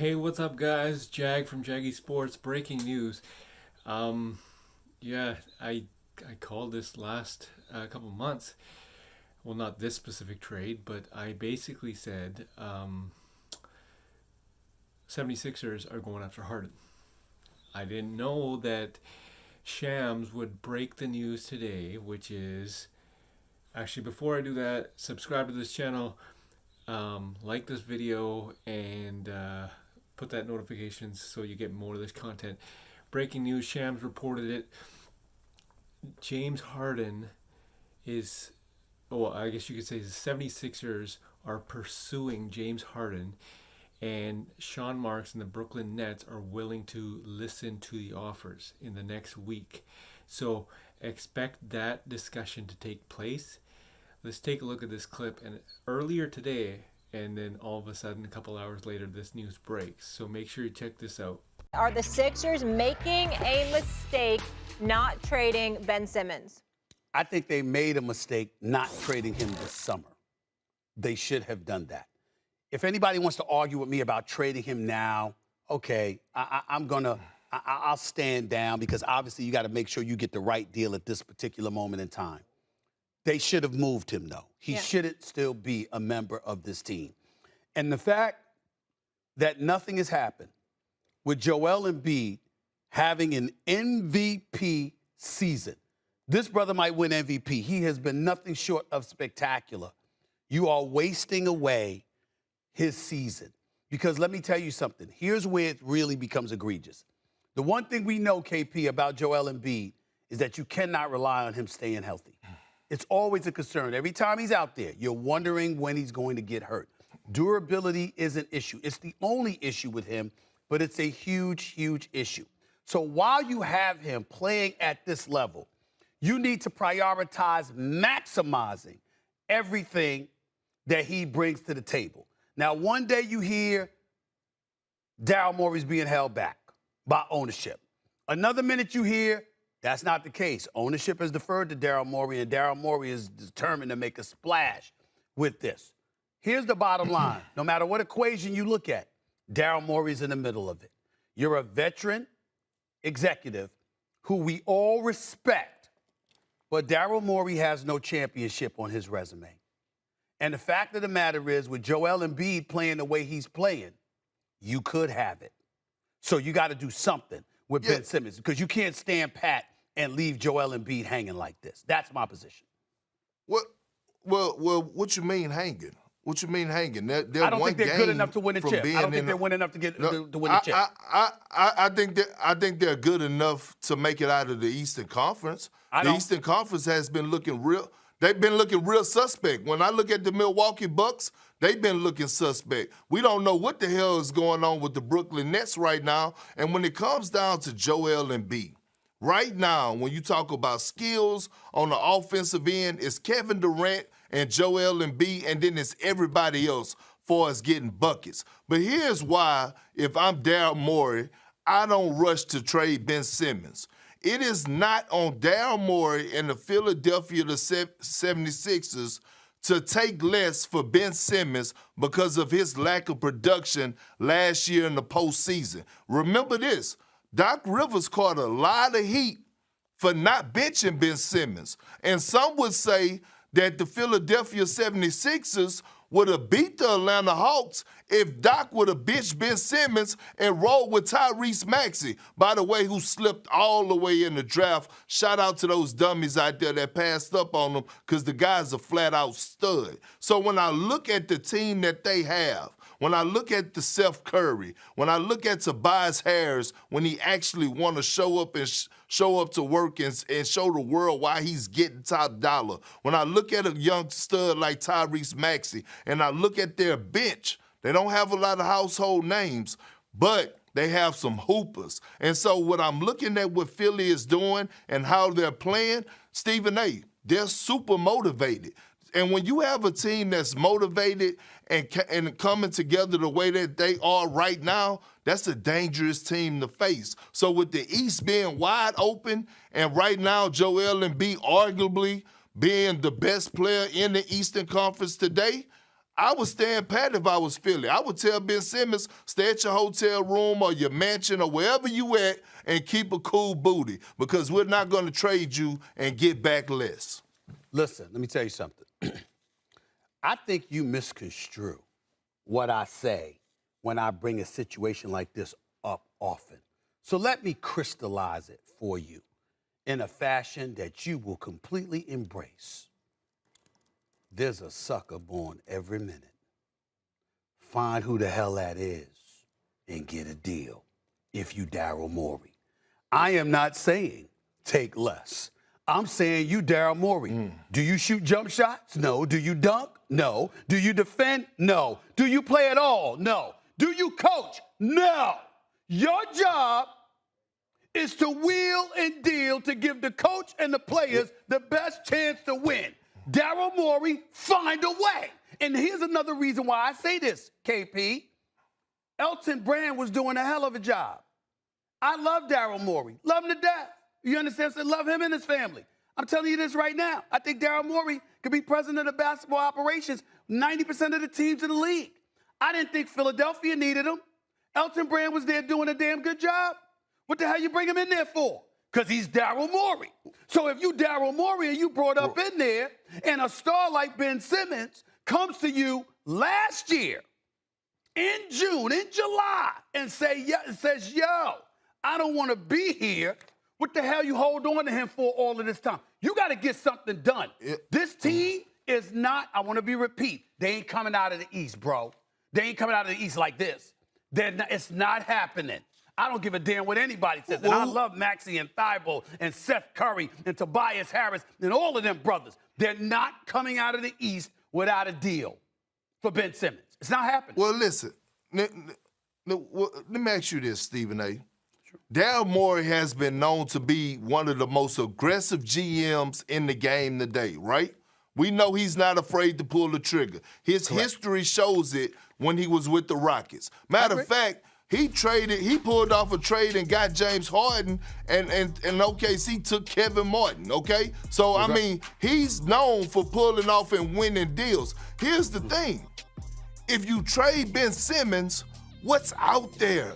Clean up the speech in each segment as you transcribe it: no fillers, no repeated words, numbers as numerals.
Hey, what's up, guys? Jag from Jaggy Sports. Breaking news. Um, yeah, I called this last couple months. Well, not this specific trade, but I basically said 76ers are going after Harden. I didn't know that Shams would break the news today, which is actually before I do that, subscribe to this channel, like this video, and put that notifications so you get more of this content. Breaking news, Shams reported it. James Harden is, well, I guess you could say the 76ers are pursuing James Harden, and Sean Marks and the Brooklyn Nets are willing to listen to the offers in the next week. So expect that discussion to take place. Let's take a look at this clip. And earlier today, and then all of a sudden, a couple hours later, this news breaks. So make sure you check this out. Are the Sixers making a mistake not trading Ben Simmons? I think they made a mistake not trading him this summer. They should have done that. If anybody wants to argue with me about trading him now, okay, I'll stand down because obviously you got to make sure you get the right deal at this particular moment in time. They should have moved him, though. He shouldn't still be a member of this team. And the fact that nothing has happened with Joel Embiid having an MVP season, this brother might win MVP. He has been nothing short of spectacular. You are wasting away his season. Because let me tell you something. Here's where it really becomes egregious. The one thing we know, KP, about Joel Embiid is that you cannot rely on him staying healthy. It's always a concern. Every time he's out there, you're wondering when he's going to get hurt. Durability is an issue. It's the only issue with him, but it's a huge, huge issue. So while you have him playing at this level, you need to prioritize maximizing everything that he brings to the table. Now, one day you hear Daryl Morey's being held back by ownership. Another minute you hear that's not the case. Ownership has deferred to Daryl Morey, and Daryl Morey is determined to make a splash with this. Here's the bottom line. No matter what equation you look at, Daryl Morey's in the middle of it. You're a veteran executive who we all respect, but Daryl Morey has no championship on his resume. And the fact of the matter is, with Joel Embiid playing the way he's playing, you could have it. So you got to do something with Ben Simmons because you can't stand pat and leave Joel Embiid hanging like this. That's my position. Well, what you mean hanging? What you mean hanging? They're I don't think they're good enough to win a chip. I don't think they're winning enough to win a chip. I think they're good enough to make it out of the Eastern Conference. The Eastern Conference has been looking real. They've been looking real suspect. When I look at the Milwaukee Bucks, they've been looking suspect. We don't know what the hell is going on with the Brooklyn Nets right now. And when it comes down to Joel Embiid, right now, when you talk about skills on the offensive end, it's Kevin Durant and Joel Embiid, and then it's everybody else for us getting buckets. But here's why, if I'm Daryl Morey, I don't rush to trade Ben Simmons. It is not on Daryl Morey and the Philadelphia 76ers to take less for Ben Simmons because of his lack of production last year in the postseason. Remember this, Doc Rivers caught a lot of heat for not benching Ben Simmons. And some would say that the Philadelphia 76ers would have beat the Atlanta Hawks if Doc would have benched Ben Simmons and rolled with Tyrese Maxey, by the way, who slipped all the way in the draft. Shout out to those dummies out there that passed up on him because the guy's a flat-out stud. So when I look at the team that they have, when I look at the Seth Curry, when I look at Tobias Harris, when he actually want to show up and show up to work and show the world why he's getting top dollar, when I look at a young stud like Tyrese Maxey and I look at their bench, they don't have a lot of household names, but they have some hoopers. And so what I'm looking at what Philly is doing and how they're playing, Stephen A., they're super motivated. And when you have a team that's motivated and coming together the way that they are right now, that's a dangerous team to face. So with the East being wide open and right now Joel Embiid arguably being the best player in the Eastern Conference today, I would stand pat if I was Philly. I would tell Ben Simmons, stay at your hotel room or your mansion or wherever you at and keep a cool booty because we're not going to trade you and get back less. Listen, let me tell you something. I think you misconstrue what I say when I bring a situation like this up often. So let me crystallize it for you in a fashion that you will completely embrace. There's a sucker born every minute. Find who the hell that is and get a deal if you Daryl Morey. I am not saying take less. I'm saying you Daryl Morey. Do you shoot jump shots? No. Do you dunk? No. Do you defend? No. Do you play at all? No. Do you coach? No. Your job is to wheel and deal to give the coach and the players the best chance to win. Daryl Morey, find a way. And here's another reason why I say this, KP. Elton Brand was doing a hell of a job. I love Daryl Morey. Love him to death. You understand? I love him and his family. I'm telling you this right now. I think Daryl Morey could be president of basketball operations 90% of the teams in the league. I didn't think Philadelphia needed him. Elton Brand was there doing a damn good job. What the hell you bring him in there for? Because he's Daryl Morey. So if you Daryl Morey and you brought up in there and a star like Ben Simmons comes to you last year in June, in July, and says, yo, I don't want to be here. What the hell you hold on to him for all of this time? You got to get something done. This team is not, I want to be repeat, they ain't coming out of the East, bro. They ain't coming out of the East like this. It's not happening. I don't give a damn what anybody says. And I love Maxey and Thibault and Seth Curry and Tobias Harris and all of them brothers. They're not coming out of the East without a deal for Ben Simmons. It's not happening. Well, listen, let me ask you this, Stephen A. Daryl Morey has been known to be one of the most aggressive GMs in the game today, right? We know he's not afraid to pull the trigger. His history shows it when he was with the Rockets. Matter of fact, he pulled off a trade and got James Harden, and OKC took Kevin Martin, okay? So, I mean, he's known for pulling off and winning deals. Here's the thing. If you trade Ben Simmons, what's out there?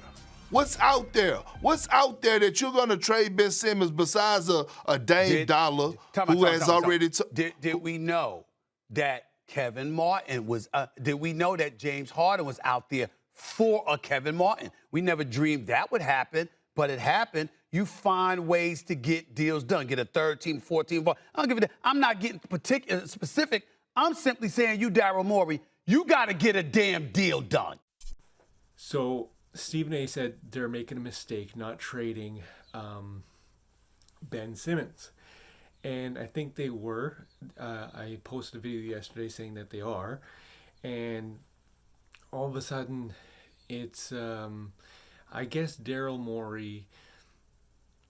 What's out there? What's out there that you're going to trade Ben Simmons besides a Dame Dollar who has already... Did we know that Kevin Martin was... did we know that James Harden was out there for a Kevin Martin? We never dreamed that would happen, but it happened. You find ways to get deals done. Get a third team, 14 team. I don't give a damn. I'm not getting specific. I'm simply saying you, Daryl Morey, you got to get a damn deal done. So Stephen A. said they're making a mistake not trading Ben Simmons. And I think they were. I posted a video yesterday saying that they are. And all of a sudden, it's, I guess Daryl Morey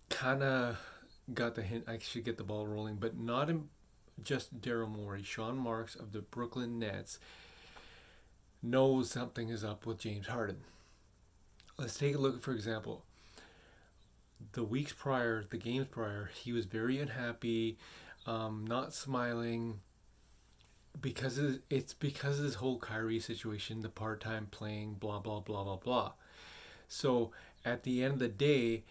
kind of got the hint I should get the ball rolling, but not just Daryl Morey. Sean Marks of the Brooklyn Nets knows something is up with James Harden. Let's take a look, for example. The games prior, he was very unhappy, not smiling, because it's because of this whole Kyrie situation, the part-time playing, blah, blah, blah, blah, blah. So at the end of the day,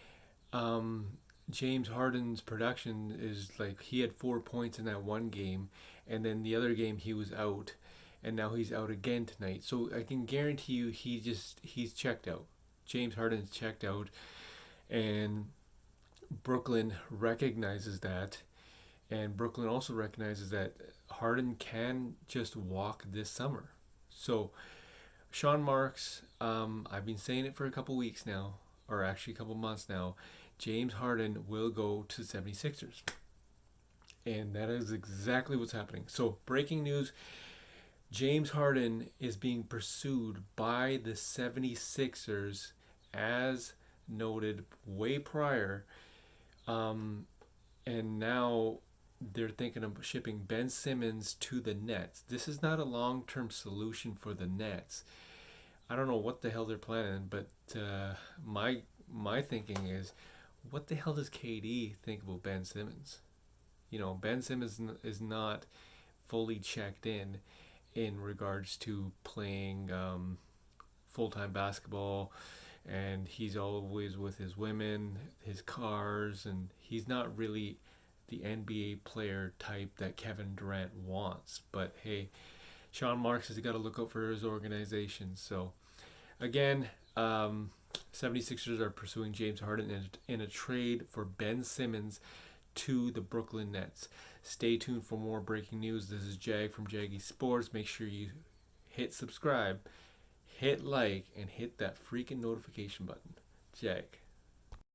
James Harden's production is like he had 4 points in that one game, and then the other game he was out, and now he's out again tonight. So I can guarantee you he's checked out. James Harden's checked out, and Brooklyn recognizes that, and Brooklyn also recognizes that Harden can just walk this summer. So Sean Marks, I've been saying it for a couple weeks now, or actually a couple months now, James Harden will go to the 76ers. And that is exactly what's happening. So breaking news, James Harden is being pursued by the 76ers as noted way prior. And now they're thinking of shipping Ben Simmons to the Nets. This is not a long-term solution for the Nets. I don't know what the hell they're planning, but my thinking is, what the hell does KD think about Ben Simmons? You know, Ben Simmons is not fully checked in, in regards to playing full-time basketball, and he's always with his women, his cars, and he's not really the NBA player type that Kevin Durant wants. But hey, Sean Marks has got to look out for his organization. So again, 76ers are pursuing James Harden in a trade for Ben Simmons to the Brooklyn Nets. Stay tuned for more breaking news. This is Jag from Jaggy Sports. Make sure you hit subscribe, hit like, and hit that freaking notification button. Jag.